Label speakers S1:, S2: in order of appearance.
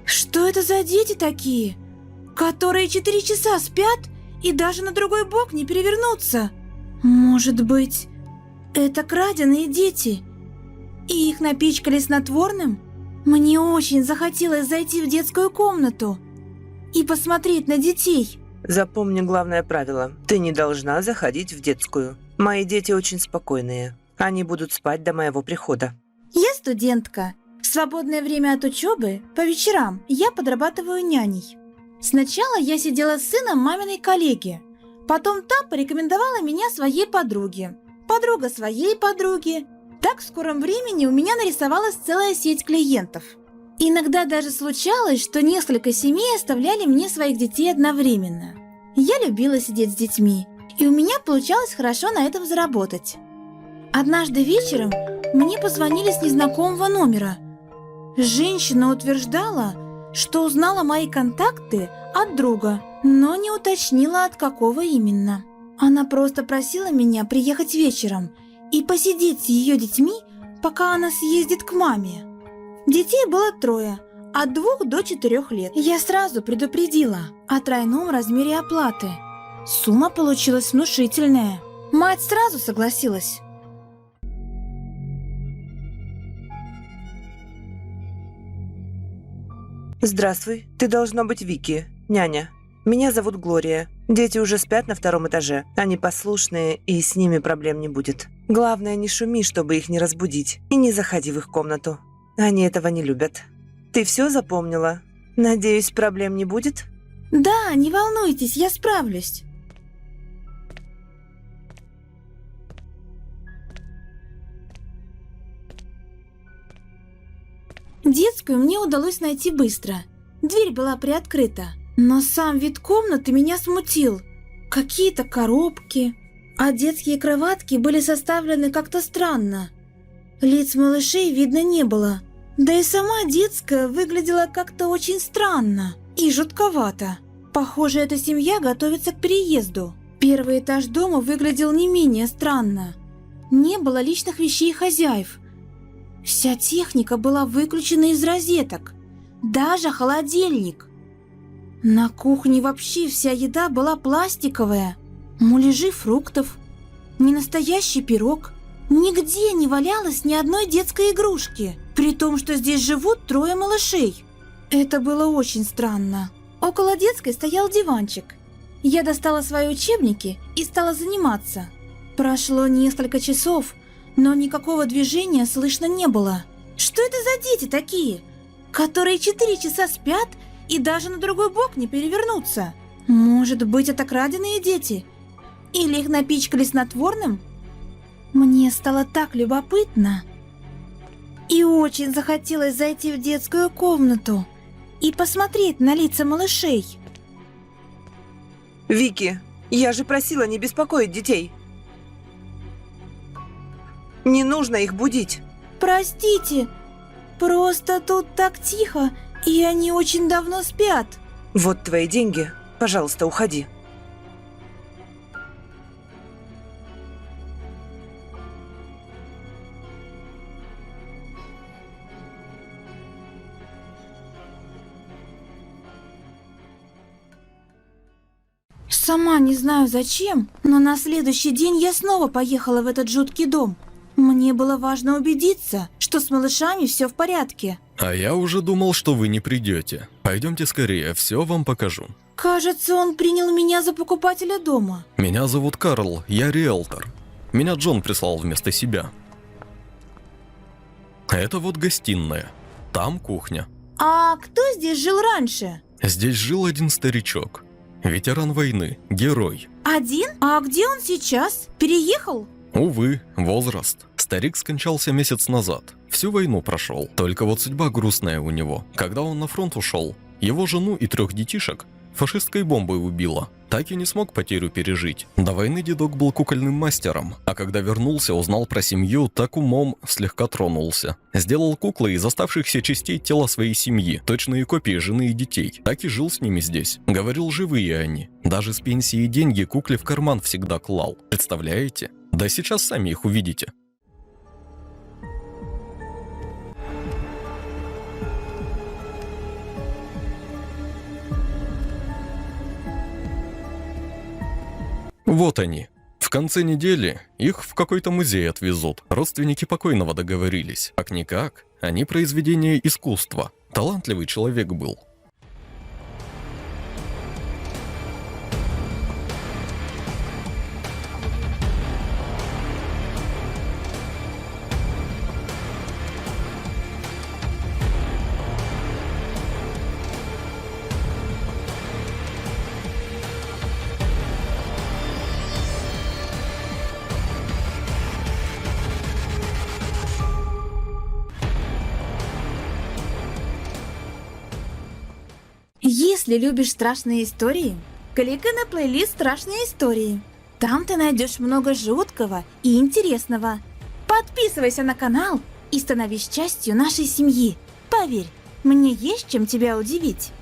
S1: Что это за дети такие, которые 4 часа спят и даже на другой бок не перевернутся? Может быть, это краденые дети, и их напичкали снотворным? Мне очень захотелось зайти в детскую комнату и посмотреть на детей.
S2: Запомни главное правило. Ты не должна заходить в детскую. Мои дети очень спокойные. Они будут спать до моего прихода.
S1: Я студентка. В свободное время от учебы, по вечерам, я подрабатываю няней. Сначала я сидела с сыном маминой коллеги. Потом та порекомендовала меня своей подруге. Подруга своей подруги. Так в скором времени у меня нарисовалась целая сеть клиентов. Иногда даже случалось, что несколько семей оставляли мне своих детей одновременно. Я любила сидеть с детьми, и у меня получалось хорошо на этом заработать. Однажды вечером мне позвонили с незнакомого номера. Женщина утверждала, что узнала мои контакты от друга, но не уточнила, от какого именно. Она просто просила меня приехать вечером и посидеть с ее детьми, пока она съездит к маме. Детей было 3, от 2 до 4 лет. Я сразу предупредила о тройном размере оплаты. Сумма получилась внушительная. Мать сразу согласилась.
S2: Здравствуй, ты должна быть Вики, няня. Меня зовут Глория. Дети уже спят на 2-м этаже. Они послушные, и с ними проблем не будет. Главное, не шуми, чтобы их не разбудить. И не заходи в их комнату. Они этого не любят. Ты все запомнила? Надеюсь, проблем не будет?
S1: Да, не волнуйтесь, я справлюсь. Детскую мне удалось найти быстро. Дверь была приоткрыта. Но сам вид комнаты меня смутил. Какие-то коробки, а детские кроватки были составлены как-то странно. Лиц малышей видно не было. Да и сама детская выглядела как-то очень странно и жутковато. Похоже, эта семья готовится к переезду. Первый этаж дома выглядел не менее странно. Не было личных вещей хозяев. Вся техника была выключена из розеток. Даже холодильник. На кухне вообще вся еда была пластиковая. Муляжи фруктов, ненастоящий пирог. Нигде не валялось ни одной детской игрушки, при том, что здесь живут 3 малышей. Это было очень странно. Около детской стоял диванчик. Я достала свои учебники и стала заниматься. Прошло несколько часов, но никакого движения слышно не было. Что это за дети такие, которые 4 часа спят и даже на другой бок не перевернутся? Может быть, это краденые дети? Или их напичкали снотворным? Мне стало так любопытно. И очень захотелось зайти в детскую комнату и посмотреть на лица малышей.
S2: Вики, я же просила не беспокоить детей. Не нужно их будить.
S1: Простите, просто тут так тихо, и они очень давно спят.
S2: Вот твои деньги. Пожалуйста, уходи.
S1: Сама не знаю зачем, но на следующий день я снова поехала в этот жуткий дом. Мне было важно убедиться, что с малышами все в порядке.
S3: А я уже думал, что вы не придете. Пойдемте скорее, все вам покажу.
S1: Кажется, он принял меня за покупателя дома.
S3: Меня зовут Карл, я риэлтор. Меня Джон прислал вместо себя. Это вот гостиная. Там кухня.
S1: А кто здесь жил раньше?
S3: Здесь жил один старичок. Ветеран войны, герой.
S1: Один? А где он сейчас? Переехал?
S3: Увы, возраст. Старик скончался месяц назад. Всю войну прошел. Только вот судьба грустная у него. Когда он на фронт ушел, его жену и 3 детишек фашистской бомбой убило. Так и не смог потерю пережить. До войны дедок был кукольным мастером, а когда вернулся, узнал про семью, так умом слегка тронулся. Сделал куклы из оставшихся частей тела своей семьи, точные копии жены и детей. Так и жил с ними здесь. Говорил, живые они. Даже с пенсии деньги кукле в карман всегда клал. Представляете? Да сейчас сами их увидите. Вот они. В конце недели их в какой-то музей отвезут. Родственники покойного договорились. Как-никак, они произведение искусства. Талантливый человек был.
S1: Если любишь страшные истории, кликай на плейлист «Страшные истории». Там ты найдешь много жуткого и интересного. Подписывайся на канал и становись частью нашей семьи. Поверь, мне есть чем тебя удивить.